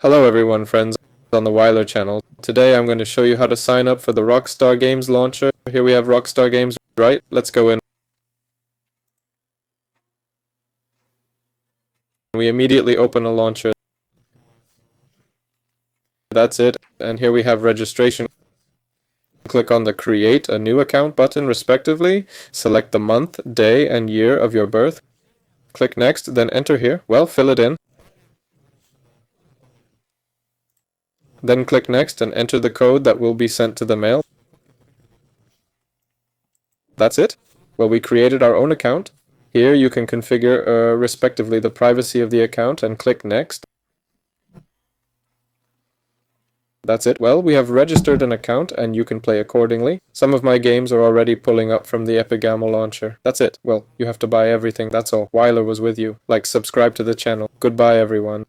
Hello everyone, friends on the Weiler channel. Today I'm going to show you how to sign up for the Rockstar Games Launcher. Here we have Rockstar Games, right? Let's go in. We immediately open a launcher. That's it. And here we have registration. Click on the Create a New Account button respectively. Select the month, day, and year of your birth. Click Next, then enter here. Well, fill it in. Then click Next and enter the code that will be sent to the mail. That's it. Well, we created our own account. Here you can configure respectively the privacy of the account and click Next. That's it. Well, we have registered an account and you can play accordingly. Some of my games are already pulling up from the Epic Games Launcher. That's it. Well, you have to buy everything. That's all. Weiler was with you. Like, subscribe to the channel. Goodbye, everyone.